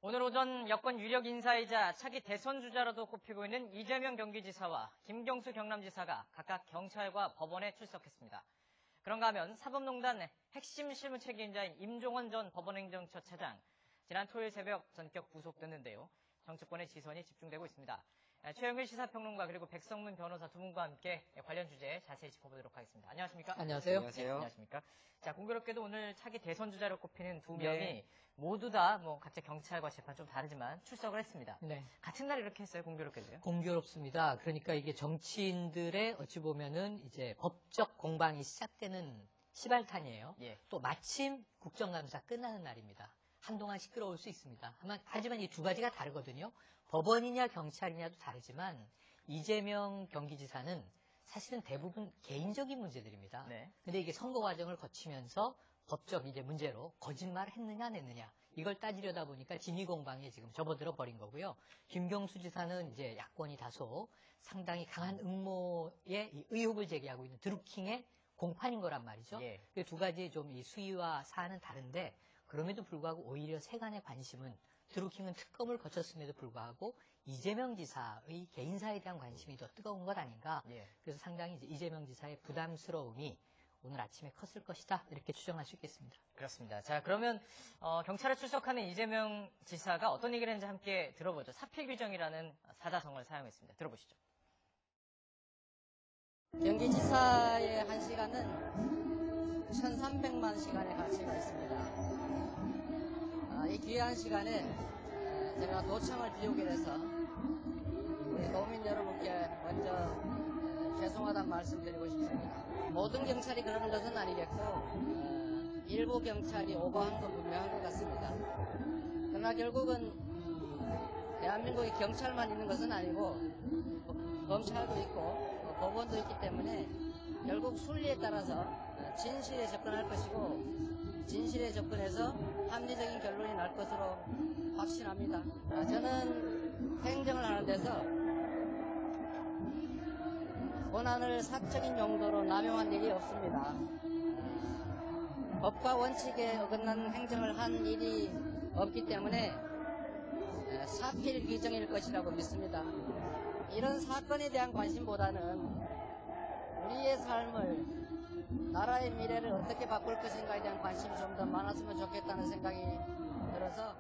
오늘 오전 여권 유력 인사이자 차기 대선 주자로도 꼽히고 있는 이재명 경기지사와 김경수 경남지사가 각각 경찰과 법원에 출석했습니다. 그런가 하면 사법농단 핵심 실무 책임자인 임종원 전 법원행정처 차장, 지난 토요일 새벽 전격 구속됐는데요. 정치권의 시선이 집중되고 있습니다. 최영일 시사평론가 그리고 백성문 변호사 두 분과 함께 관련 주제 자세히 짚어보도록 하겠습니다. 안녕하십니까? 안녕하세요. 네, 안녕하십니까? 자, 공교롭게도 오늘 차기 대선 주자로 꼽히는 두 명이 모두 다 각자 경찰과 재판 좀 다르지만 출석을 했습니다. 네. 같은 날 이렇게 했어요? 공교롭게도요? 공교롭습니다. 그러니까 이게 정치인들의 어찌 보면은 이제 법적 공방이 시작되는 시발탄이에요. 예. 또 마침 국정감사 끝나는 날입니다. 한동안 시끄러울 수 있습니다. 하지만 이 두 가지가 다르거든요. 법원이냐 경찰이냐도 다르지만 이재명 경기지사는 사실은 대부분 개인적인 문제들입니다. 네. 근데 이게 선거 과정을 거치면서 법적 이제 문제로 거짓말을 했느냐 안 했느냐 이걸 따지려다 보니까 진위 공방에 지금 접어들어 버린 거고요. 김경수 지사는 이제 야권이 다소 상당히 강한 음모에 이 의혹을 제기하고 있는 드루킹의 공판인 거란 말이죠. 예. 그 두 가지 좀 이 수위와 사안은 다른데 그럼에도 불구하고 오히려 세간의 관심은 드루킹은 특검을 거쳤음에도 불구하고 이재명 지사의 개인사에 대한 관심이 더 뜨거운 것 아닌가. 예. 그래서 상당히 이제 이재명 지사의 부담스러움이 오늘 아침에 컸을 것이다. 이렇게 추정할 수 있겠습니다. 그렇습니다. 자, 그러면 경찰에 출석하는 이재명 지사가 어떤 얘기를 했는지 함께 들어보죠. 사필규정이라는 사자성어를 사용했습니다. 들어보시죠. 경기지사의 1시간은 1300만 시간의 가치가 있습니다. 이 귀한 시간에 제가 도청을 비우게 돼서 우리 도민 여러분께 먼저 죄송하다는 말씀드리고 싶습니다. 모든 경찰이 그러는 것은 아니겠고 일부 경찰이 오버한 건 분명한 것 같습니다. 그러나 결국은 대한민국에 경찰만 있는 것은 아니고 검찰도 있고 법원도 있기 때문에 결국 순리에 따라서 진실에 접근할 것이고 진실에 접근해서 합리적인 결론이 날 것으로 확신합니다. 저는 행정을 하는 데서 권한을 사적인 용도로 남용한 일이 없습니다. 법과 원칙에 어긋난 행정을 한 일이 없기 때문에 사필 규정일 것이라고 믿습니다. 이런 사건에 대한 관심보다는 우리의 삶을 나라의 미래를 어떻게 바꿀 것인가에 대한 관심이 좀 더 많았으면 좋겠다는 생각이 들어서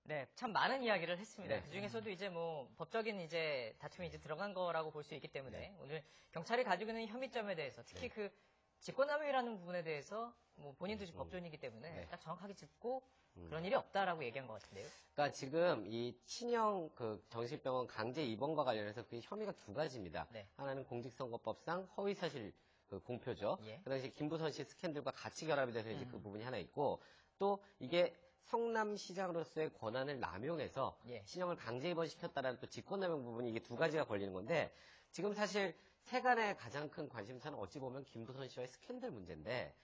네, 참 많은 이야기를 했습니다. 네. 그 중에서도 이제 법적인 이제 다툼이 이제 들어간 거라고 볼 수 있기 때문에 오늘 경찰이 가지고 있는 혐의점에 대해서 특히 그 직권남용이라는 부분에 대해서 본인도 지금 법조인이기 때문에 딱 정확하게 짚고 그런 일이 없다라고 얘기한 것 같은데요. 그러니까 지금 이 친형 정신병원 강제 입원과 관련해서 그 혐의가 두 가지입니다. 네. 하나는 공직선거법상 허위사실 공표죠. 예. 그 당시 김부선 씨 스캔들과 같이 결합이 돼서 이제 그 부분이 하나 있고 또 이게 성남시장으로서의 권한을 남용해서 예. 친형을 강제 입원시켰다라는 또 직권남용 부분이 이게 두 가지가 걸리는 건데 지금 사실 세간의 가장 큰 관심사는 어찌 보면 김부선 씨와의 스캔들 문제인데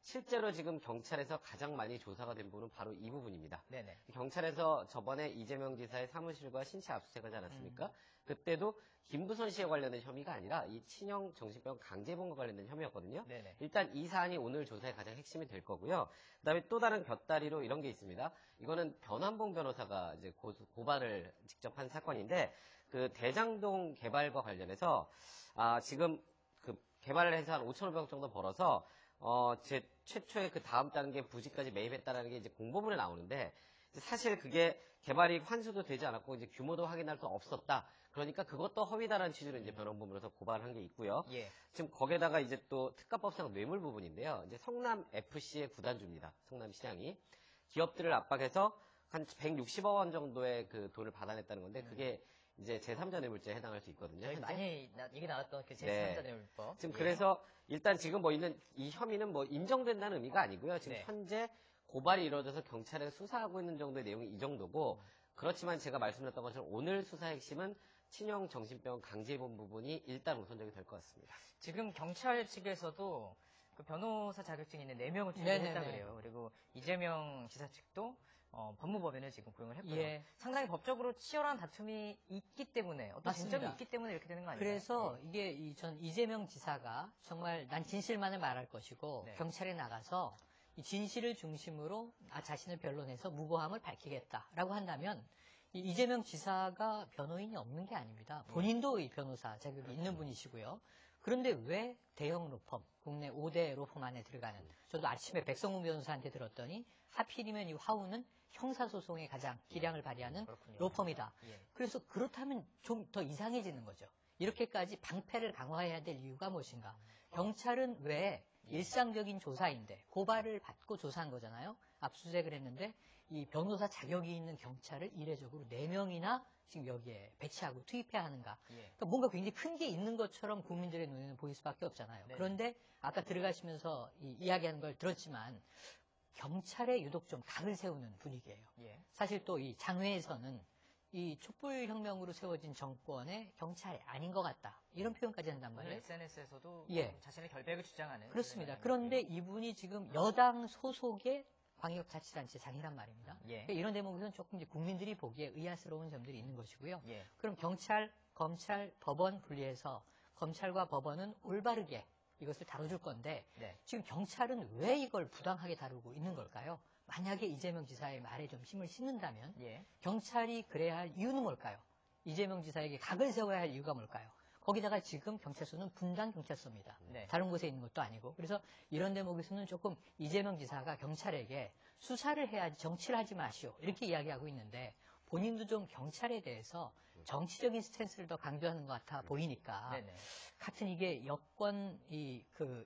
실제로 지금 경찰에서 가장 많이 조사가 된 부분은 바로 이 부분입니다. 네네. 경찰에서 저번에 이재명 지사의 사무실과 신체 압수수색하지 않았습니까? 그때도 김부선 씨에 관련된 혐의가 아니라 이 친형 정신병 강제입원과 관련된 혐의였거든요. 네네. 일단 이 사안이 오늘 조사의 가장 핵심이 될 거고요. 그다음에 또 다른 곁다리로 이런 게 있습니다. 이거는 변환봉 변호사가 이제 고발을 직접 한 사건인데 그 대장동 개발과 관련해서 지금 그 개발을 해서 한 5,500억 정도 벌어서 제 최초의 그 다음 단계 부지까지 매입했다라는 게 이제 공보문에 나오는데 사실 그게 개발이 환수도 되지 않았고 이제 규모도 확인할 수 없었다. 그러니까 그것도 허위다라는 취지로 이제 변호부문에서 고발한 게 있고요. 예. 지금 거기에다가 이제 또 특가법상 뇌물 부분인데요. 이제 성남 FC의 구단주입니다. 성남시장이 기업들을 압박해서 한 160억 원 정도의 그 돈을 받아냈다는 건데 그게 이제 제3자 뇌물죄에 해당할 수 있거든요. 저희 많이 얘기 나왔던 그 제3자 뇌물법. 지금 예. 그래서 일단 지금 있는 이 혐의는 인정된다는 의미가 아니고요. 지금 네. 현재 고발이 이루어져서 경찰에 수사하고 있는 정도의 내용이 이 정도고 그렇지만 제가 말씀드렸던 것처럼 오늘 수사 핵심은 친형 정신병 강제 입원 부분이 일단 우선적이 될 것 같습니다. 지금 경찰 측에서도 그 변호사 자격증이 있는 4명을 채용했다 그래요. 그리고 이재명 지사 측도 법무법인을 지금 고용을 했고요. 예. 상당히 법적으로 치열한 다툼이 있기 때문에 어떤 맞습니다. 쟁점이 있기 때문에 이렇게 되는 거 아니에요? 그래서 이게 전 이재명 지사가 정말 난 진실만을 말할 것이고 네. 경찰에 나가서 이 진실을 중심으로 자신을 변론해서 무고함을 밝히겠다라고 한다면 이재명 지사가 변호인이 없는 게 아닙니다. 본인도 이 변호사 자격이 있는 분이시고요. 그런데 왜 대형 로펌, 국내 5대 로펌 안에 들어가는, 저도 아침에 백성문 변호사한테 들었더니 하필이면 이 화우는 형사소송에 가장 기량을 발휘하는 그렇군요. 로펌이다. 예. 그래서 그렇다면 좀 더 이상해지는 거죠. 이렇게까지 방패를 강화해야 될 이유가 무엇인가? 경찰은 왜 일상적인 조사인데 고발을 받고 조사한 거잖아요. 압수수색을 했는데 이 변호사 자격이 있는 경찰을 이례적으로 4명이나 지금 여기에 배치하고 투입해야 하는가. 예. 그러니까 뭔가 굉장히 큰 게 있는 것처럼 국민들의 눈에는 보일 수밖에 없잖아요. 네. 그런데 아까 들어가시면서 이야기하는 걸 들었지만 경찰에 유독 좀 각을 세우는 분위기예요. 예. 사실 또 이 장외에서는 이 촛불혁명으로 세워진 정권의 경찰이 아닌 것 같다. 이런 표현까지 한단 말이에요. SNS에서도 예. 자신의 결백을 주장하는. 그렇습니다. 그런 그런데 이분이 지금 여당 소속의 광역자치단체장이란 말입니다. 예. 그러니까 이런 대목에서는 조금 이제 국민들이 보기에 의아스러운 점들이 있는 것이고요. 예. 그럼 경찰, 검찰, 법원 분리해서 검찰과 법원은 올바르게 이것을 다뤄줄 건데 네. 지금 경찰은 왜 이걸 부당하게 다루고 있는 걸까요? 만약에 이재명 지사의 말에 좀 힘을 싣는다면 예. 경찰이 그래야 할 이유는 뭘까요? 이재명 지사에게 각을 세워야 할 이유가 뭘까요? 거기다가 지금 경찰서는 분당 경찰서입니다. 네. 다른 곳에 있는 것도 아니고. 그래서 이런 대목에서는 조금 이재명 지사가 경찰에게 수사를 해야지 정치를 하지 마시오. 이렇게 이야기하고 있는데 본인도 좀 경찰에 대해서 정치적인 스탠스를 더 강조하는 것 같아 보이니까 네네. 같은 이게 여권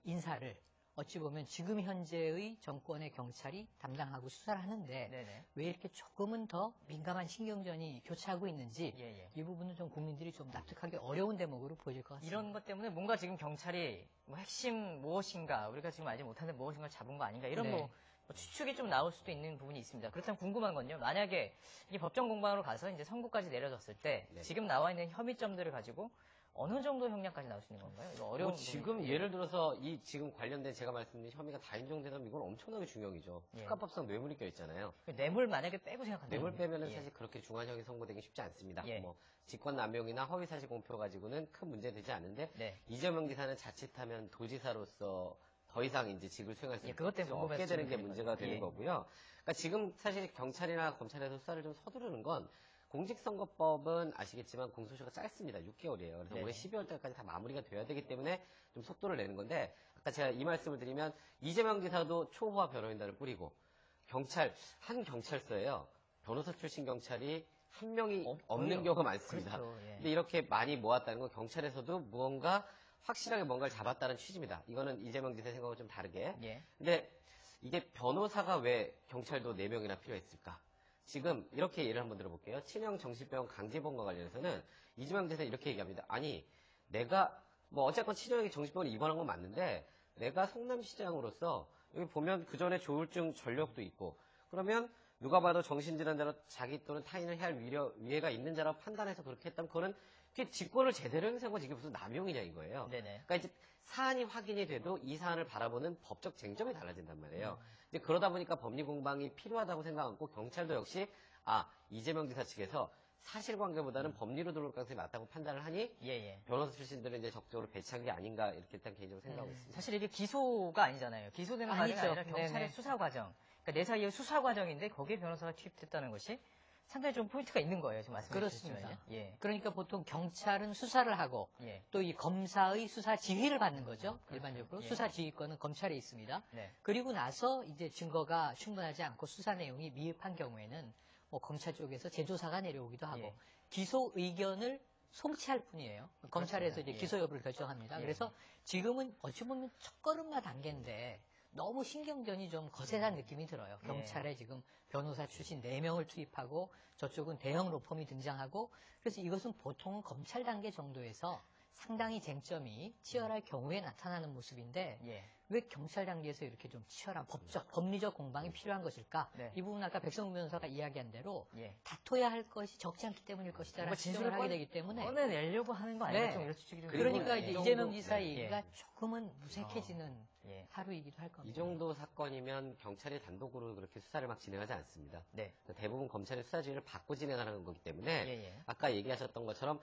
인사를 어찌 보면 지금 현재의 정권의 경찰이 담당하고 수사를 하는데 네네. 왜 이렇게 조금은 더 민감한 신경전이 교차하고 있는지 예, 예. 이 부분은 좀 국민들이 좀 납득하기 어려운 대목으로 보일 것 같습니다. 이런 것 때문에 뭔가 지금 경찰이 뭐 핵심 무엇인가, 우리가 지금 알지 못하는 무엇인가를 잡은 거 아닌가, 이런 네. 뭐 추측이 좀 나올 수도 있는 부분이 있습니다. 그렇다면 궁금한 건요, 만약에 이 법정 공방으로 가서 이제 선고까지 내려졌을 때 네. 지금 나와 있는 혐의점들을 가지고 어느 정도 형량까지 나올 수 있는 건가요? 이거 어려운 지금 부분이- 예를 들어서 이 지금 관련된 제가 말씀드린 혐의가 다 인정되면 이건 엄청나게 중형이죠. 예. 특가법상 뇌물이 껴있잖아요. 뇌물 만약에 빼고 생각한다면 뇌물 빼면은 예. 사실 그렇게 중한형이 선고되기 쉽지 않습니다. 예. 뭐 직권남용이나 허위사실 공표 가지고는 큰 문제 되지 않는데 네. 이재명 지사는 자칫하면 도지사로서 더 이상 이제 직을 수행할 수 예, 그것 때문에 없게 궁금해서 되는 게 드린 문제가 거죠. 되는 예. 거고요. 그러니까 지금 사실 경찰이나 검찰에서 수사를 좀 서두르는 건 공직선거법은 아시겠지만 공소시효가 짧습니다. 6개월이에요. 그래서 네네. 올해 12월 달까지 다 마무리가 돼야 되기 때문에 좀 속도를 내는 건데 아까 제가 이 말씀을 드리면 이재명 지사도 초호화 변호인단을 뿌리고 한 경찰서에요. 변호사 출신 경찰이 한 명이 없는 경우가 많습니다. 그렇죠. 예. 근데 이렇게 많이 모았다는 건 경찰에서도 무언가 확실하게 뭔가를 잡았다는 취지입니다. 이거는 이재명 지사의 생각과 좀 다르게. 예. 근데 이게 변호사가 왜 경찰도 4명이나 필요했을까? 지금 이렇게 예를 한번 들어볼게요. 친형 정신병 강제병과 관련해서는 이재명 지사 이렇게 얘기합니다. 아니 내가 뭐 어쨌건 친형에게 정신병을 입원한 건 맞는데 내가 성남시장으로서 여기 보면 그 전에 조울증 전력도 있고 그러면 누가 봐도 정신질환자로 자기 또는 타인을 해할 위해가 있는 자라고 판단해서 그렇게 했다면 그거는 그게 직권을 제대로 행사한 거지 이게 무슨 남용이냐 이거예요. 네네. 그러니까 이제 사안이 확인이 돼도 이 사안을 바라보는 법적 쟁점이 달라진단 말이에요. 이제 그러다 보니까 법리 공방이 필요하다고 생각하고 경찰도 역시 이재명 지사 측에서 사실관계보다는 법리로 들어올 가능성이 낮다고 판단을 하니 예. 변호사 출신들은 이제 적극적으로 배치한 게 아닌가 이렇게 일단 개인적으로 생각하고 있습니다. 사실 이게 기소가 아니잖아요. 기소되는 과정이 아니죠. 아니라 경찰의 네네. 수사 과정. 그러니까 내 사이의 수사 과정인데 거기에 변호사가 투입됐다는 것이 상당히 좀 포인트가 있는 거예요. 지금 말씀해 그렇습니다. 주셨지만요. 예. 그러니까 보통 경찰은 수사를 하고 예. 또 이 검사의 수사 지휘를 받는 거죠. 일반적으로 예. 수사 지휘권은 검찰에 있습니다. 네. 그리고 나서 이제 증거가 충분하지 않고 수사 내용이 미흡한 경우에는 뭐 검찰 쪽에서 재조사가 내려오기도 하고 예. 기소 의견을 송치할 뿐이에요. 검찰에서 이제 예. 기소 여부를 결정합니다. 예. 그래서 지금은 어찌 보면 첫걸음마 단계인데 너무 신경전이 좀 거세단 느낌이 들어요. 예. 경찰에 지금 변호사 출신 4명을 투입하고 저쪽은 대형 로펌이 등장하고 그래서 이것은 보통 검찰 단계 정도에서 상당히 쟁점이 치열할 경우에 나타나는 모습인데 예. 왜 경찰 단계에서 이렇게 좀 치열한 법리적 공방이 필요한 것일까? 네. 이 부분 아까 백성문 변호사가 이야기한 대로 예. 다퉈야 할 것이 적지 않기 때문일 것이다라는 뭔가 진술을 진술을 하게 되기 때문에 꺼내내려고 하는 거 아니에요? 네. 좀 이런 추측이 좀 그러니까 있는 이제 거 이재명 아니에요? 지사 예. 얘기가 조금은 무색해지는 예. 하루이기도 할 겁니다. 이 정도 사건이면 경찰이 단독으로 그렇게 수사를 막 진행하지 않습니다. 네. 대부분 검찰이 수사 지휘를 받고 진행하는 거기 때문에 예. 아까 얘기하셨던 것처럼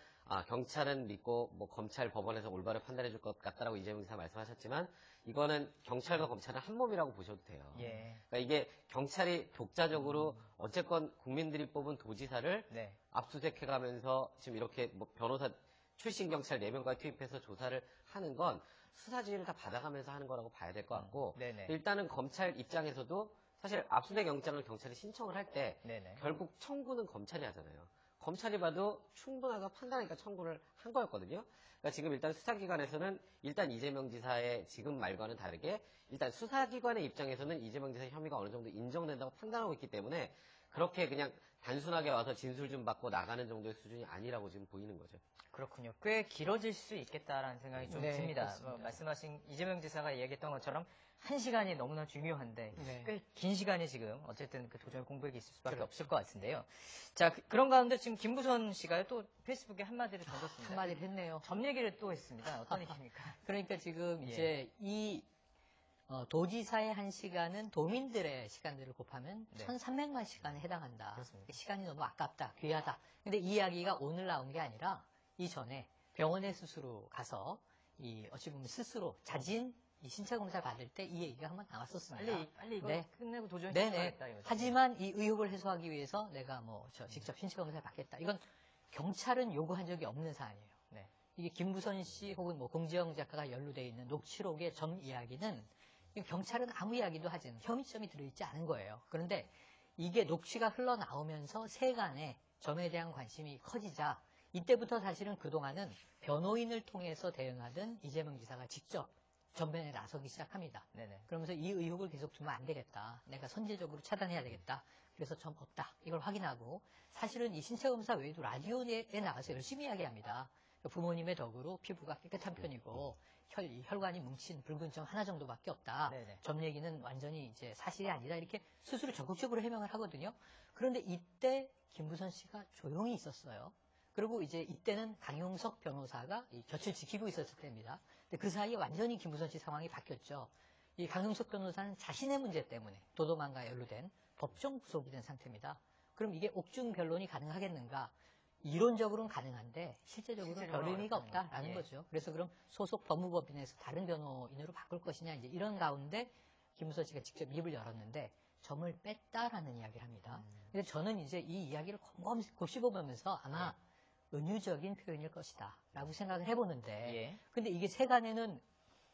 경찰은 믿고 뭐 검찰 법원에서 올바로 판단해 줄 것 같다라고 이재명 지사 말씀하셨지만 이거는 경찰과 검찰은 한 몸이라고 보셔도 돼요. 예. 그러니까 이게 경찰이 독자적으로 어쨌건 국민들이 뽑은 도지사를 네. 압수수색해가면서 지금 이렇게 뭐 변호사 출신 경찰 4명까지 투입해서 조사를 하는 건 수사 지휘를 다 받아가면서 하는 거라고 봐야 될 것 같고 네네. 일단은 검찰 입장에서도 사실 압수수색 영장을 경찰이 신청을 할 때 네네. 결국 청구는 검찰이 하잖아요. 검찰이 봐도 충분하다 판단하니까 청구를 한 거였거든요. 그러니까 지금 일단 수사기관에서는 일단 이재명 지사의 지금 말과는 다르게 일단 수사기관의 입장에서는 이재명 지사의 혐의가 어느 정도 인정된다고 판단하고 있기 때문에 그렇게 그냥 단순하게 와서 진술 좀 받고 나가는 정도의 수준이 아니라고 지금 보이는 거죠. 그렇군요. 꽤 길어질 수 있겠다라는 생각이 좀 네, 듭니다. 그렇습니다. 말씀하신 이재명 지사가 얘기했던 것처럼 1시간이 너무나 중요한데 네. 꽤 긴 시간이 지금 어쨌든 그 도저히 공백이 있을 수밖에 그렇죠. 없을 것 같은데요. 자, 그런 가운데 지금 김부선 씨가 또 페이스북에 한마디를 던졌습니다. 한마디를 했네요. 점 얘기를 또 했습니다. 어떤 얘기입니까? 그러니까 지금 예. 이제 이 도지사의 1시간은 도민들의 시간들을 곱하면 네. 1,300만 시간에 해당한다. 그렇습니다. 시간이 너무 아깝다, 귀하다. 근데 이 이야기가 오늘 나온 게 아니라 이전에 병원에 스스로 가서 어찌 보면 스스로 자진 이 신체 검사 받을 때 이 얘기가 한번 나왔었습니다. 빨리 이거 네. 끝내고 도저히 네네. 해야겠다, 이거죠. 하지만 이 의혹을 해소하기 위해서 내가 직접 신체 검사를 받겠다. 이건 경찰은 요구한 적이 없는 사안이에요. 네. 이게 김부선 씨 혹은 공지영 작가가 연루되어 있는 녹취록의 점 이야기는 경찰은 아무 이야기도 하지 않은 혐의점이 들어있지 않은 거예요. 그런데 이게 녹취가 흘러나오면서 세간에 점에 대한 관심이 커지자 이때부터 사실은 그동안은 변호인을 통해서 대응하던 이재명 지사가 직접 전면에 나서기 시작합니다. 네네. 그러면서 이 의혹을 계속 두면 안 되겠다. 내가 선제적으로 차단해야 되겠다. 그래서 점 없다. 이걸 확인하고 사실은 이 신체검사 외에도 라디오에 나가서 열심히 이야기합니다. 부모님의 덕으로 피부가 깨끗한 편이고 혈관이 뭉친 붉은 점 하나 정도밖에 없다. 네네. 점 얘기는 완전히 이제 사실이 아니다. 이렇게 스스로 적극적으로 해명을 하거든요. 그런데 이때 김부선 씨가 조용히 있었어요. 그리고 이제 이때는 강용석 변호사가 이 곁을 지키고 있었을 때입니다. 근데 그 사이에 완전히 김부선 씨 상황이 바뀌었죠. 이 강용석 변호사는 자신의 문제 때문에 도도만과 연루된 법정 구속이 된 상태입니다. 그럼 이게 옥중 변론이 가능하겠는가? 이론적으로는 가능한데 실제적으로는 별 의미가 없다라는 예. 거죠. 그래서 그럼 소속 법무법인에서 다른 변호인으로 바꿀 것이냐 이제 이런 가운데 김부선 씨가 직접 입을 열었는데 점을 뺐다라는 이야기를 합니다. 근데 저는 이제 이 이야기를 곰곰이 곱씹어보면서 아마 은유적인 표현일 것이다 라고 생각을 해보는데 예. 근데 이게 세간에는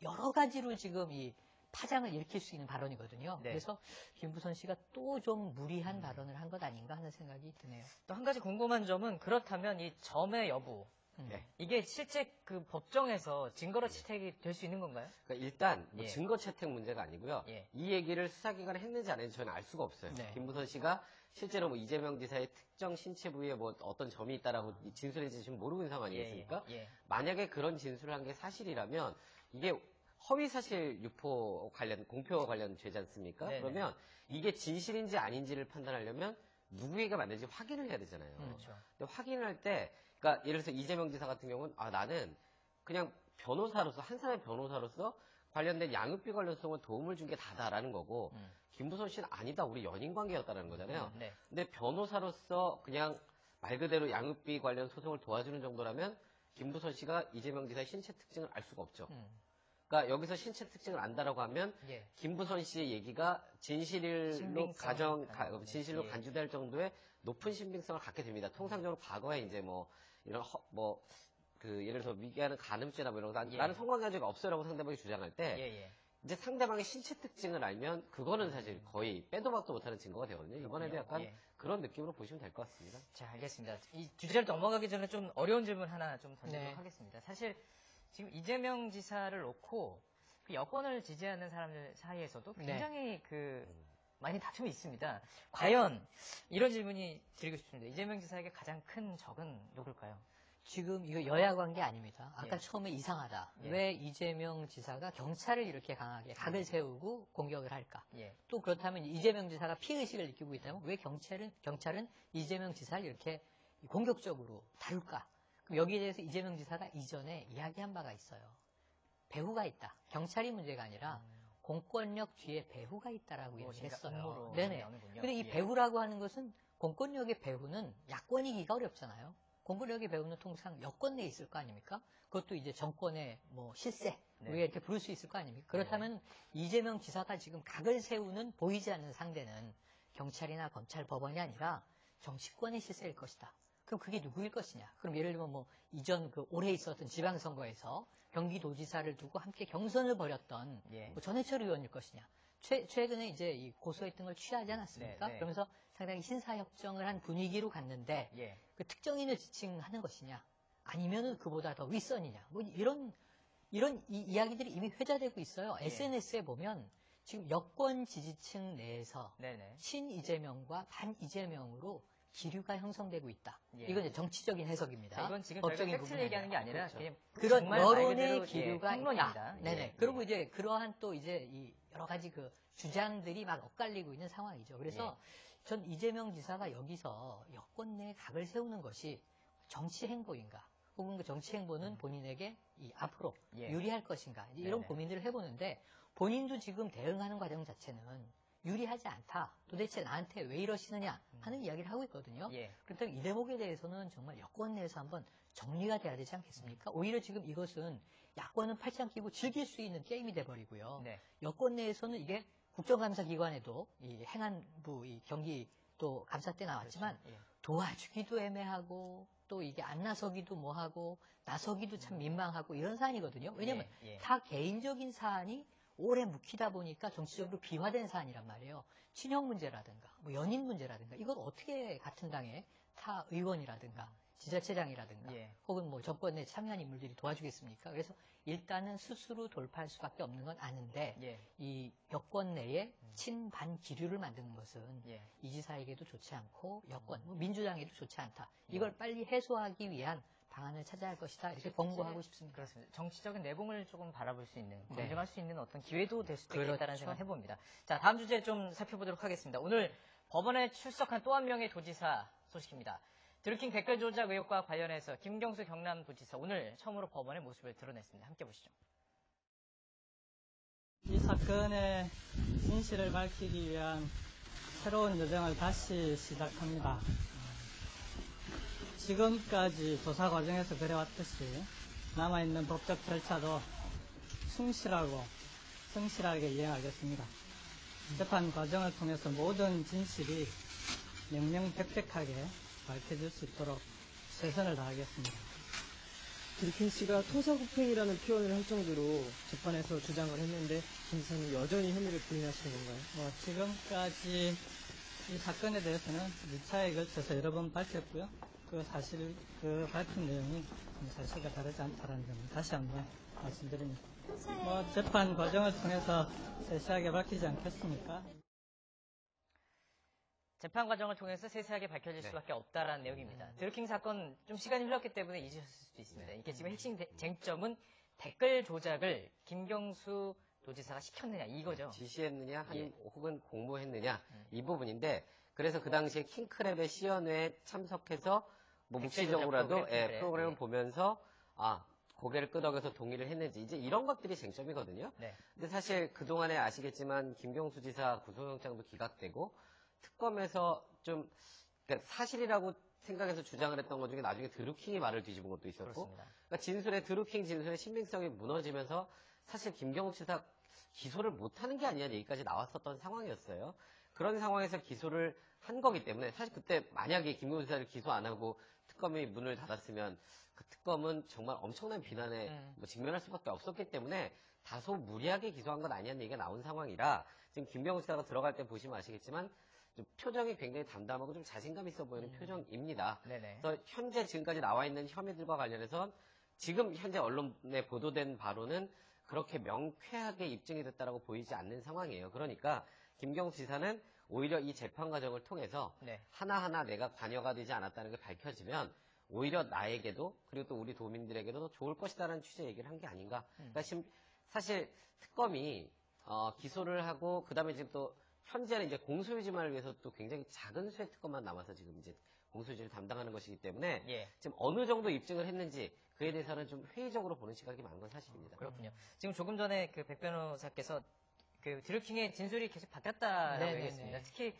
여러 가지로 지금 이 파장을 일으킬 수 있는 발언이거든요. 네. 그래서 김부선 씨가 또 좀 무리한 발언을 한 것 아닌가 하는 생각이 드네요. 또 한 가지 궁금한 점은 그렇다면 이 점의 여부 네. 이게 실제 그 법정에서 증거로 채택이 될 수 있는 건가요? 그러니까 일단 뭐 예. 증거 채택 문제가 아니고요. 예. 이 얘기를 수사기관에 했는지 안 했는지 저는 알 수가 없어요. 네. 김부선 씨가 실제로 뭐 이재명 지사의 특정 신체 부위에 뭐 어떤 점이 있다라고 진술했는지 지금 모르고 있는 상황 아니겠습니까? 예. 만약에 그런 진술을 한 게 사실이라면 이게 허위사실 유포 관련 공표 관련 죄지 않습니까? 네네. 그러면 이게 진실인지 아닌지를 판단하려면 누구에게 맞는지 확인을 해야 되잖아요. 그렇죠. 근데 확인을 할 때, 그러니까 예를 들어서 이재명 지사 같은 경우는 나는 그냥 변호사로서 한 사람의 변호사로서 관련된 양육비 관련 소송을 도움을 준 게 다다라는 거고 김부선 씨는 아니다 우리 연인 관계였다라는 거잖아요. 네. 근데 변호사로서 그냥 말 그대로 양육비 관련 소송을 도와주는 정도라면 김부선 씨가 이재명 지사의 신체 특징을 알 수가 없죠. 그러니까 여기서 신체 특징을 안다라고 하면 예. 김부선 씨의 얘기가 진실로 신빙성이 진실로 예. 간주될 정도의 높은 신빙성을 갖게 됩니다. 통상적으로 과거에 이제 뭐 이런 예를 들어서 미개하는 간음죄나 뭐 이런 거 나는 성관계한 적이 없어요라고 상대방이 주장할 때 예. 이제 상대방의 신체 특징을 알면 그거는 사실 거의 빼도 박도 못하는 증거가 되거든요. 이번에도 약간 예. 그런 느낌으로 보시면 될 것 같습니다. 자, 알겠습니다. 이 주제를 넘어가기 전에 좀 어려운 질문 하나 좀 던지도록 네. 하겠습니다. 사실 지금 이재명 지사를 놓고 그 여권을 지지하는 사람들 사이에서도 굉장히 많이 다툼이 있습니다. 과연 이런 질문이 드리고 싶습니다. 이재명 지사에게 가장 큰 적은 누굴까요? 지금 이거 여야 관계 아닙니다. 아까 예. 처음에 이상하다. 예. 왜 이재명 지사가 경찰을 이렇게 강하게 각을 세우고 공격을 할까? 예. 또 그렇다면 이재명 지사가 피의식을 느끼고 있다면 왜 경찰은 이재명 지사를 이렇게 공격적으로 다룰까? 그럼 여기에 대해서 이재명 지사가 이전에 이야기한 바가 있어요. 배후가 있다. 경찰이 문제가 아니라 공권력 뒤에 배후가 있다라고 무엇인가 얘기했어요. 음모로 네네. 나오는군요. 근데 이 예. 배후라고 하는 것은 공권력의 배후는 야권이기가 어렵잖아요. 공권력의 배후는 통상 여권 내에 있을 거 아닙니까? 그것도 이제 정권의 뭐 실세 네. 우리가 이렇게 부를 수 있을 거 아닙니까? 그렇다면 이재명 지사가 지금 각을 세우는 보이지 않는 상대는 경찰이나 검찰, 법원이 아니라 정치권의 실세일 것이다. 그럼 그게 누구일 것이냐? 그럼 예를 들면 뭐 이전 그 올해 있었던 지방선거에서 경기도지사를 두고 함께 경선을 벌였던 예. 뭐 전해철 의원일 것이냐? 최근에 이제 이 고소했던 걸 취하지 않았습니까? 네, 네. 그러면서 상당히 신사협정을 한 분위기로 갔는데 예. 그 특정인을 지칭하는 것이냐? 아니면은 그보다 더 윗선이냐? 뭐 이런 이야기들이 이미 회자되고 있어요. 예. SNS에 보면 지금 여권 지지층 내에서 네네. 신 이재명과 반 이재명으로 기류가 형성되고 있다. 예. 이건 이제 정치적인 해석입니다. 자, 이건 지금 법적인 저희가 팩트를 부분이 얘기하는 게 아니라 그렇죠. 그냥 그런 정말 말 그대로, 여론의 예, 기류가 평론입니다. 있다. 예, 네네. 예. 그리고 이제 그러한 또 이제 이 여러 가지 그 주장들이 막 엇갈리고 있는 상황이죠. 그래서 예. 전 이재명 지사가 여기서 여권 내에 각을 세우는 것이 정치 행보인가? 혹은 그 정치 행보는 본인에게 이 앞으로 예. 유리할 것인가? 이제 이런 네네. 고민들을 해보는데 본인도 지금 대응하는 과정 자체는 유리하지 않다. 도대체 나한테 왜 이러시느냐 하는 이야기를 하고 있거든요. 예. 그렇다면 이 대목에 대해서는 정말 여권 내에서 한번 정리가 돼야 되지 않겠습니까? 오히려 지금 이것은 야권은 팔짱 끼고 즐길 수 있는 게임이 돼버리고요. 네. 여권 내에서는 이게 국정감사기관에도 이 행안부, 이 경기 또 감사 때 나왔지만 그렇죠. 예. 도와주기도 애매하고 또 이게 안 나서기도 뭐하고 나서기도 참 민망하고 이런 사안이거든요. 왜냐면 예, 예. 다 개인적인 사안이 오래 묵히다 보니까 정치적으로 비화된 사안이란 말이에요. 친형 문제라든가 뭐 연인 문제라든가 이걸 어떻게 같은 당의 타 의원이라든가 지자체장이라든가 예. 혹은 뭐 정권에 참여한 인물들이 도와주겠습니까? 그래서 일단은 스스로 돌파할 수밖에 없는 건 아는데 예. 이 여권 내에 친반 기류를 만드는 것은 예. 이 지사에게도 좋지 않고 여권, 뭐 민주당에도 좋지 않다. 이걸 빨리 해소하기 위한 방안을 찾아야 할 것이다. 이렇게 권고하고 싶습니다. 그렇습니다. 정치적인 내공을 조금 바라볼 수 있는, 네. 검증할 수 있는 어떤 기회도 될 수도 그렇죠. 있겠다는 생각을 해봅니다. 자, 다음 주제 좀 살펴보도록 하겠습니다. 오늘 법원에 출석한 또 한 명의 도지사 소식입니다. 드루킹 댓글 조작 의혹과 관련해서 김경수 경남도지사 오늘 처음으로 법원의 모습을 드러냈습니다. 함께 보시죠. 이 사건의 진실을 밝히기 위한 새로운 여정을 다시 시작합니다. 지금까지 조사 과정에서 그래왔듯이 남아있는 법적 절차도 충실하고 성실하게 이행하겠습니다. 재판 과정을 통해서 모든 진실이 명명백백하게 밝혀질 수 있도록 최선을 다하겠습니다. 드루킹 씨가 토사구팽이라는 표현을 할 정도로 재판에서 주장을 했는데 김 지사님 여전히 혐의를 부인하시는 건가요? 지금까지 이 사건에 대해서는 2차에 걸쳐서 여러 번 밝혔고요. 그 밝힌 내용이 사실과 다르지 않다는 점을 다시 한번 말씀드립니다. 재판 과정을 통해서 세세하게 밝히지 않겠습니까? 재판 과정을 통해서 세세하게 밝혀질 네. 수밖에 없다라는 내용입니다. 드루킹 사건 좀 시간이 흘렀기 때문에 잊으셨을 수도 있습니다. 이게 지금 핵심 쟁점은 댓글 조작을 김경수 도지사가 시켰느냐 이거죠. 지시했느냐 예. 혹은 공모했느냐 이 부분인데 그래서 그 당시에 킹크랩의 시연회에 참석해서 뭐 댓글 묵시적으로라도 조작 프로그램, 프로그램을 예. 보면서 고개를 끄덕여서 동의를 했는지 이제 이런 것들이 쟁점이거든요. 네. 근데 사실 그동안에 아시겠지만 김경수 지사 구속영장도 기각되고 특검에서 좀 그러니까 사실이라고 생각해서 주장을 했던 것 중에 나중에 드루킹이 말을 뒤집은 것도 있었고 그렇습니다. 그러니까 드루킹 진술의 신빙성이 무너지면서 사실 김경수 지사 기소를 못하는 게 아니냐는 얘기까지 나왔었던 상황이었어요. 그런 상황에서 기소를 한 거기 때문에 사실 그때 만약에 김경수 지사를 기소 안 하고 특검이 문을 닫았으면 그 특검은 정말 엄청난 비난에 직면할 수밖에 없었기 때문에 다소 무리하게 기소한 건 아니냐는 얘기가 나온 상황이라 지금 김경수 지사가 들어갈 때 보시면 아시겠지만 좀 표정이 굉장히 담담하고 좀 자신감 있어 보이는 표정입니다. 네네. 그래서 현재 지금까지 나와 있는 혐의들과 관련해서 지금 현재 언론에 보도된 바로는 그렇게 명쾌하게 입증이 됐다라고 보이지 않는 상황이에요. 그러니까 김경수 지사는 오히려 이 재판 과정을 통해서 네. 하나하나 내가 관여가 되지 않았다는 게 밝혀지면 오히려 나에게도 그리고 또 우리 도민들에게도 더 좋을 것이다라는 취지의 얘기를 한 게 아닌가. 그러니까 사실 특검이 기소를 하고 그다음에 지금 또 현재는 이제 공소유지만을 위해서 또 굉장히 작은 수의 특검만 남아서 지금 이제 공소유지를 담당하는 것이기 때문에 예. 지금 어느 정도 입증을 했는지 그에 대해서는 좀 회의적으로 보는 시각이 많은 건 사실입니다. 그렇군요. 지금 조금 전에 그 백 변호사께서 그 드루킹의 진술이 계속 바뀌었다라고 네네네. 얘기했습니다. 특히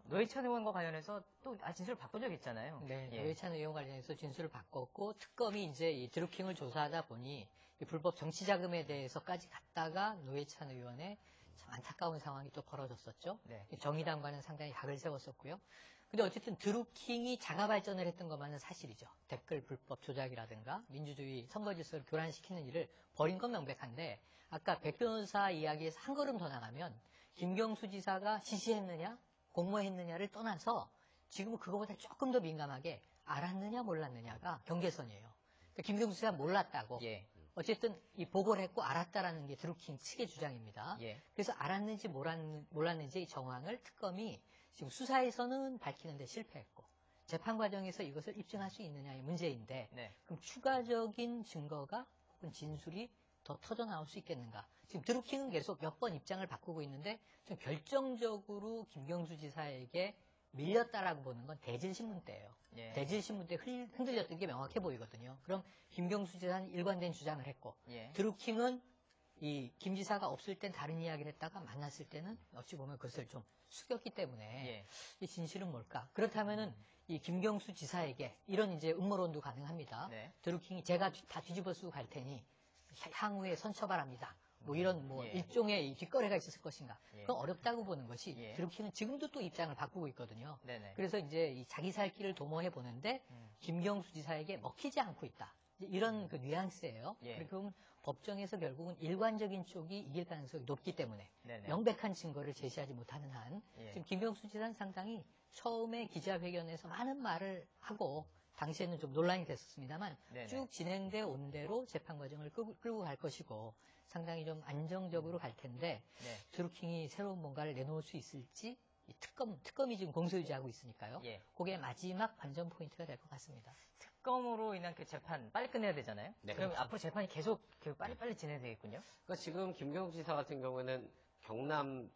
노회찬 의원과 관련해서 또 진술을 바꾼 적이 있잖아요. 네, 예. 노회찬 의원 관련해서 진술을 바꿨고 특검이 이제 이 드루킹을 조사하다 보니 이 불법 정치 자금에 대해서까지 갔다가 노회찬 의원의 참 안타까운 상황이 또 벌어졌었죠. 네. 정의당과는 상당히 각을 세웠었고요. 근데 어쨌든 드루킹이 자가 발전을 했던 것만은 사실이죠. 댓글 불법 조작이라든가 민주주의 선거 질서를 교란시키는 일을 벌인 건 명백한데 아까 백 변호사 이야기에서 한 걸음 더 나가면 김경수 지사가 지시했느냐 공모했느냐를 떠나서 지금 그거보다 조금 더 민감하게 알았느냐 몰랐느냐가 경계선이에요. 그러니까 김경수 지사가 몰랐다고. 예. 어쨌든 이 보고를 했고 알았다라는 게 드루킹 측의 주장입니다. 예. 그래서 알았는지 몰랐는지 이 정황을 특검이 지금 수사에서는 밝히는데 실패했고 재판 과정에서 이것을 입증할 수 있느냐의 문제인데 네. 그럼 추가적인 증거가 혹은 진술이 더 터져 나올 수 있겠는가? 지금 드루킹은 계속 몇 번 입장을 바꾸고 있는데 좀 결정적으로 김경수 지사에게 밀렸다라고 보는 건 대질신문 때예요. 예. 대질신문 때 흔들렸던 게 명확해 보이거든요. 그럼 김경수 지사는 일관된 주장을 했고 예. 드루킹은 이 김 지사가 없을 땐 다른 이야기를 했다가 만났을 때는 어찌 보면 그것을 좀 숙였기 때문에 예. 이 진실은 뭘까? 그렇다면은 이 김경수 지사에게 이런 이제 음모론도 가능합니다. 네. 드루킹이 제가 다 뒤집어 쓰고 갈 테니 향후에 선처바랍니다. 뭐 이런 뭐 예. 일종의 이 뒷거래가 있었을 것인가? 예. 그건 어렵다고 보는 것이 예. 드루킹은 지금도 또 입장을 바꾸고 있거든요. 네네. 그래서 이제 이 자기 살 길을 도모해 보는데 김경수 지사에게 먹히지 않고 있다. 이제 이런 그 뉘앙스예요. 예. 그리고 법정에서 결국은 일관적인 쪽이 이길 가능성이 높기 때문에 네네. 명백한 증거를 제시하지 못하는 한 예. 지금 김경수 지사는 상당히 처음에 기자회견에서 많은 말을 하고 당시에는 좀 논란이 됐었습니다만 네네. 쭉 진행돼 온 대로 재판 과정을 끌고 갈 것이고 상당히 좀 안정적으로 갈 텐데 네. 드루킹이 새로운 뭔가를 내놓을 수 있을지 이 특검이 지금 공소유지하고 있으니까요. 예. 그게 마지막 관전 포인트가 될 것 같습니다. 특검으로 인한 그 재판 빨리 끝내야 되잖아요. 네, 그럼 그렇죠. 앞으로 재판이 계속 그 빨리빨리 진행되겠군요. 그러니까 지금 김경수 지사 같은 경우에는 경남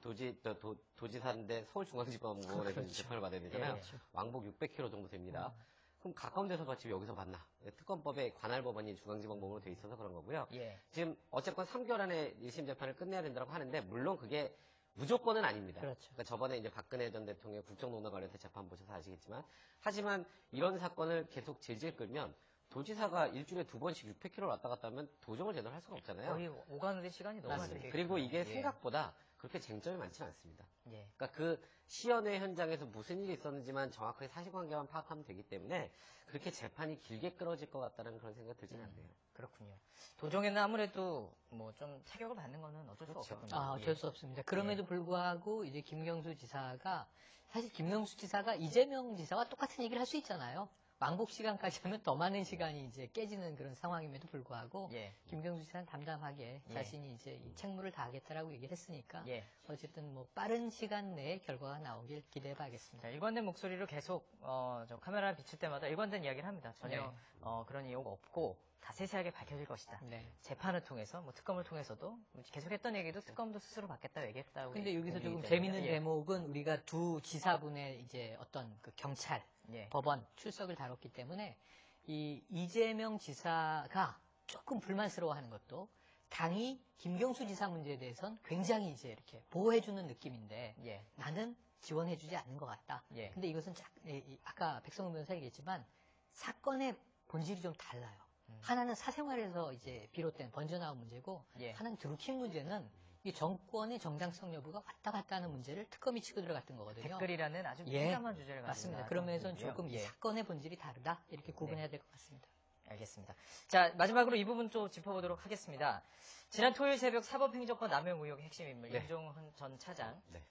도지사인데 서울중앙지법원에서 그렇죠. 재판을 받아야 되잖아요. 예. 왕복 600km 정도 됩니다. 그럼 가까운 데서 지금 여기서 만나. 특검법에 관할 법원이 중앙지법법으로 돼 있어서 그런 거고요. 예. 지금 어쨌건 3개월 안에 1심 재판을 끝내야 된다고 하는데 물론 그게 무조건은 아닙니다. 그렇죠. 그러니까 저번에 이제 박근혜 전 대통령 국정농단 관련해서 재판 보셔서 아시겠지만 하지만 이런 사건을 계속 질질 끌면 도지사가 일주일에 2번씩 600km 왔다 갔다 하면 도정을 제대로 할 수가 없잖아요. 거의 오가는데 시간이 너무 맞습니다. 많이 그리고 이게 예. 생각보다 그렇게 쟁점이 많지는 않습니다. 예. 그러니까 그 시연회 현장에서 무슨 일이 있었는지만 정확하게 사실관계만 파악하면 되기 때문에 그렇게 재판이 길게 끌어질 것 같다는 그런 생각 들지는 않네요. 그렇군요. 도정에는 아무래도 뭐 좀 타격을 받는 거는 어쩔 수 그렇죠. 없겠군요. 아, 예. 어쩔 수 없습니다. 그럼에도 불구하고 이제 김경수 지사가 사실 김경수 지사가 이재명 지사와 똑같은 얘기를 할 수 있잖아요. 왕복 시간까지 하면 더 많은 시간이 이제 깨지는 그런 상황임에도 불구하고 예. 김경수 지사는 담담하게 예. 자신이 이제 이 책무를 다하겠다라고 얘기를 했으니까 예. 어쨌든 뭐 빠른 시간 내에 결과가 나오길 기대해 봐야겠습니다. 자, 일관된 목소리로 계속 저 카메라를 비출 때마다 일관된 이야기를 합니다. 전혀 네. 그런 의혹 없고 다 세세하게 밝혀질 것이다. 네. 재판을 통해서 뭐 특검을 통해서도 계속했던 얘기도 특검도 스스로 받겠다고 얘기했다고. 근데 여기서 조금 얘기했잖아요. 재밌는 예. 대목은 우리가 두 지사분의 이제 어떤 그 경찰, 예. 법원 출석을 다뤘기 때문에 이 이재명 지사가 조금 불만스러워하는 것도 당이 김경수 지사 문제에 대해서는 굉장히 이제 이렇게 보호해주는 느낌인데 예. 나는 지원해주지 않는 것 같다. 예. 근데 이것은 아까 백성훈 변호사 얘기했지만 사건의 본질이 좀 달라요. 하나는 사생활에서 이제 비롯된 번져나온 문제고 예. 하나는 드루킹 문제는 이 정권의 정당성 여부가 왔다 갔다 하는 문제를 특검이 치고 들어갔던 거거든요. 댓글이라는 아주 예. 민감한 주제를 가지고 맞습니다. 나왔던 그런 면에서는 부분이고요. 조금 이 예. 사건의 본질이 다르다 이렇게 구분해야 될 것 같습니다. 알겠습니다. 자, 마지막으로 이 부분 또 짚어보도록 하겠습니다. 지난 토요일 새벽 사법행정권 남용 의혹의 핵심 인물 네. 임종헌 전 차장. 네.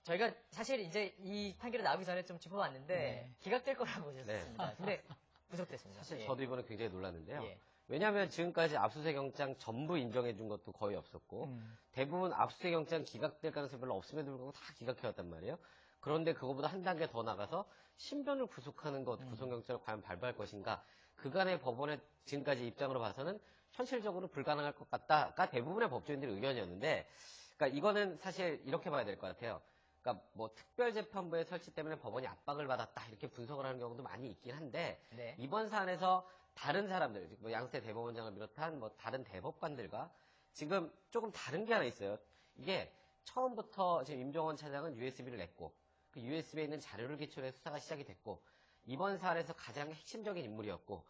저희가 사실 이제 이 판결이 나오기 전에 좀 짚어봤는데 네. 기각될 거라고 보셨습니다. 근데 구속됐습니다. 사실 예. 저도 이번에 굉장히 놀랐는데요. 예. 왜냐하면 지금까지 압수수색 영장 전부 인정해 준 것도 거의 없었고 대부분 압수수색 영장 기각될 가능성이 별로 없음에도 불구하고 다 기각해왔단 말이에요. 그런데 그거보다 한 단계 더 나가서 신변을 구속하는 것, 구속영장을 과연 발부할 것인가. 그간의 법원의 지금까지 입장으로 봐서는 현실적으로 불가능할 것 같다가 대부분의 법조인들의 의견이었는데, 그러니까 이거는 사실 이렇게 봐야 될 것 같아요. 그러니까 뭐 특별재판부의 설치 때문에 법원이 압박을 받았다 이렇게 분석을 하는 경우도 많이 있긴 한데 네. 이번 사안에서 다른 사람들, 뭐 양세 대법원장을 비롯한 뭐 다른 대법관들과 지금 조금 다른 게 하나 있어요. 이게 처음부터 지금 임종원 차장은 USB를 냈고 그 USB에 있는 자료를 기초로 해서 수사가 시작이 됐고 이번 사안에서 가장 핵심적인 인물이었고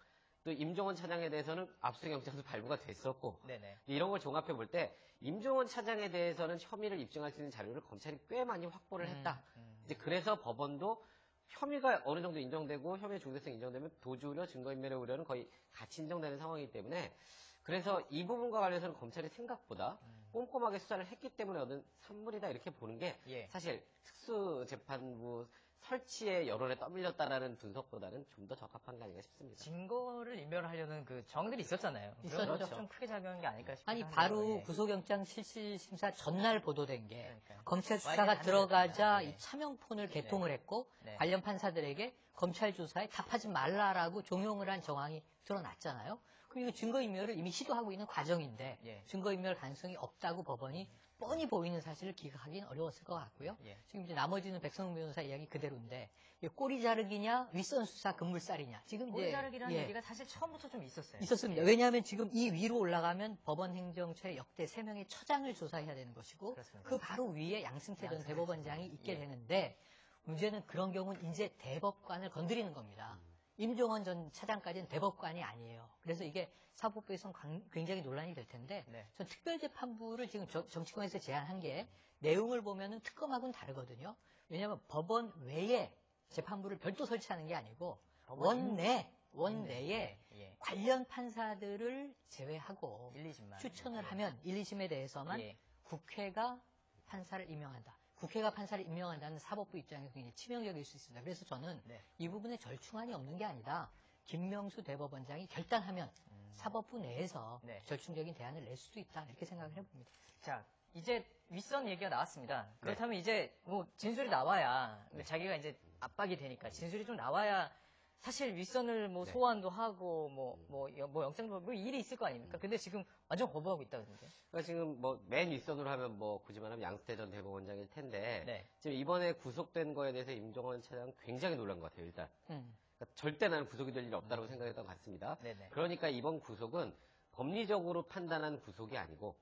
또 임종원 차장에 대해서는 압수영장도 발부가 됐었고 네네. 이런 걸 종합해 볼 때 임종원 차장에 대해서는 혐의를 입증할 수 있는 자료를 검찰이 꽤 많이 확보를 했다. 이제 그래서 법원도 혐의가 어느 정도 인정되고 혐의 중대성 인정되면 도주우려, 증거인멸의 우려는 거의 같이 인정되는 상황이기 때문에 그래서 이 부분과 관련해서는 검찰이 생각보다 꼼꼼하게 수사를 했기 때문에 얻은 산물이다 이렇게 보는 게 예. 사실 특수재판부 설치의 여론에 떠밀렸다라는 분석보다는 좀 더 적합한 게 아닌가 싶습니다. 증거를 인멸하려는 그 정황들이 있었잖아요. 있었죠. 그런 것좀 크게 작용한 게 아닐까 싶어요. 아니 바로 구속영장 실질심사 전날 보도된 게 그러니까요. 검찰 와이드 수사가 하늘을 들어가자 네. 이 차명폰을 개통을 했고 네. 관련 판사들에게 검찰 조사에 답하지 말라라고 종용을 한 정황이 드러났잖아요. 그럼 이거 증거인멸을 이미 시도하고 있는 과정인데 예. 증거인멸 가능성이 없다고 법원이 뻔히 보이는 사실을 기각하기는 어려웠을 것 같고요. 예. 지금 이제 나머지는 백성문 변호사 이야기 그대로인데 이게 꼬리 자르기냐 윗선 수사 금물살이냐 지금 이제 꼬리 자르기라는 예. 얘기가 사실 처음부터 좀 있었어요. 있었습니다. 왜냐하면 지금 이 위로 올라가면 법원 행정처의 역대 3명의 처장을 조사해야 되는 것이고 그렇습니다. 그 바로 위에 양승태 전 양승태 대법원장이 있게 예. 되는데 문제는 그런 경우는 이제 대법관을 건드리는 겁니다. 임종원 전 차장까지는 대법관이 아니에요. 그래서 이게 사법부에서는 굉장히 논란이 될 텐데 네. 전 특별재판부를 지금 정치권에서 제안한 게 내용을 보면은 특검하고는 다르거든요. 왜냐하면 법원 외에 재판부를 별도 설치하는 게 아니고 원내에 예. 관련 판사들을 제외하고 1, 2심만 추천을 하면 1, 2심에 대해서만 예. 국회가 판사를 임명한다. 국회가 판사를 임명한다는 사법부 입장에서 굉장히 치명적일 수 있습니다. 그래서 저는 네. 이 부분에 절충안이 없는 게 아니라 김명수 대법원장이 결단하면 사법부 내에서 네. 절충적인 대안을 낼 수도 있다 이렇게 생각을 해봅니다. 자, 이제 윗선 얘기가 나왔습니다. 네. 그렇다면 이제 뭐 진술이 나와야 자기가 이제 압박이 되니까 진술이 좀 나와야 사실 윗선을 뭐 네. 소환도 하고 뭐 영장도 뭐 일이 있을 거 아닙니까? 근데 지금 완전 거부하고 있다 그러는데. 그러니까 지금 뭐 맨 윗선으로 하면 뭐 굳이 말하면 양승태 전 대법원장일 텐데 네. 지금 이번에 구속된 거에 대해서 임종원 차장 굉장히 놀란 것 같아요. 일단 그러니까 절대 나는 구속이 될 일이 없다고 생각했던 것 같습니다. 네네. 그러니까 이번 구속은 법리적으로 판단한 구속이 아니고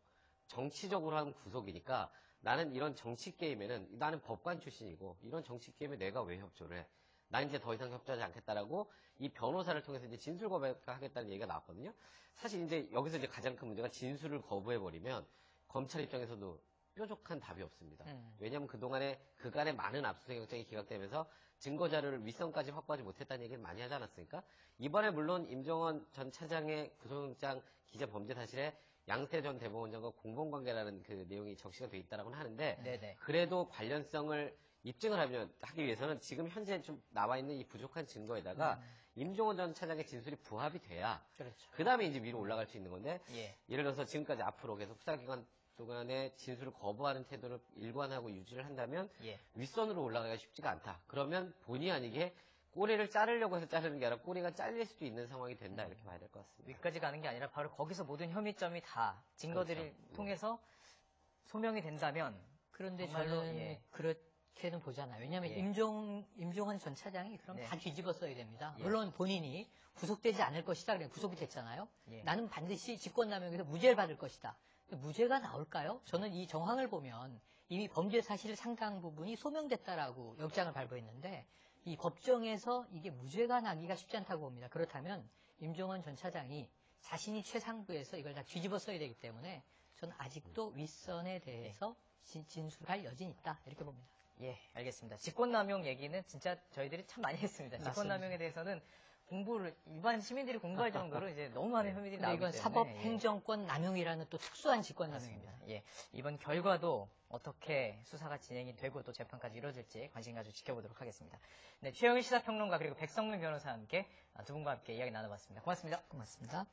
정치적으로 한 구속이니까 나는 이런 정치 게임에는 나는 법관 출신이고 이런 정치 게임에 내가 왜 협조를 해? 난 이제 더 이상 협조하지 않겠다라고 이 변호사를 통해서 이제 진술 거부하겠다는 얘기가 나왔거든요. 사실 이제 여기서 이제 가장 큰 문제가 진술을 거부해버리면 검찰 입장에서도 뾰족한 답이 없습니다. 왜냐하면 그간에 많은 압수수색영장이 기각되면서 증거자료를 윗선까지 확보하지 못했다는 얘기를 많이 하지 않았습니까? 이번에 물론 임종원 전 차장의 구속영장 기재 범죄 사실에 양승태 전 대법원장과 공범관계라는 그 내용이 적시가 돼 있다라고는 하는데 네네. 그래도 관련성을 입증을 하기 위해서는 지금 현재 좀 나와 있는 이 부족한 증거에다가 임종원 전 차장의 진술이 부합이 돼야 그렇죠. 그 다음에 이제 위로 올라갈 수 있는 건데 예. 예를 들어서 지금까지 앞으로 계속 수사기관 동안에 진술을 거부하는 태도를 일관하고 유지를 한다면 예. 윗선으로 올라가기가 쉽지가 않다. 그러면 본의 아니게 꼬리를 자르려고 해서 자르는 게 아니라 꼬리가 잘릴 수도 있는 상황이 된다 이렇게 봐야 될 것 같습니다. 위까지 가는 게 아니라 바로 거기서 모든 혐의점이 다 증거들을 그렇죠. 통해서 소명이 된다면 그런데 정말로, 저는 예. 그렇게는 보지 않아요. 왜냐하면 예. 임종원 전 차장이 그럼 네. 다 뒤집어 써야 됩니다. 예. 물론 본인이 구속되지 않을 것이다. 그래 구속이 됐잖아요. 예. 나는 반드시 직권남용에서 무죄를 받을 것이다. 근데 무죄가 나올까요? 저는 이 정황을 보면 이미 범죄 사실 상당 부분이 소명됐다라고 영장을 발부했는데 이 법정에서 이게 무죄가 나기가 쉽지 않다고 봅니다. 그렇다면 임종원 전 차장이 자신이 최상부에서 이걸 다 뒤집어 써야 되기 때문에 저는 아직도 윗선에 대해서 진술할 여진이 있다 이렇게 봅니다. 예, 알겠습니다. 직권남용 얘기는 진짜 저희들이 참 많이 했습니다. 맞습니다. 직권남용에 대해서는 공부를 일반 시민들이 공부할 정도로 이제 너무 많은 혐의들이 근데 나오기 이건 때문에 사법 예. 행정권 남용이라는 또 특수한 직권남용입니다. 맞습니다. 예, 이번 결과도 어떻게 수사가 진행이 되고 또 재판까지 이루어질지 관심 가지고 지켜보도록 하겠습니다. 네, 최영일 시사평론가 그리고 백성문 변호사와 함께 두 분과 함께 이야기 나눠봤습니다. 고맙습니다. 고맙습니다.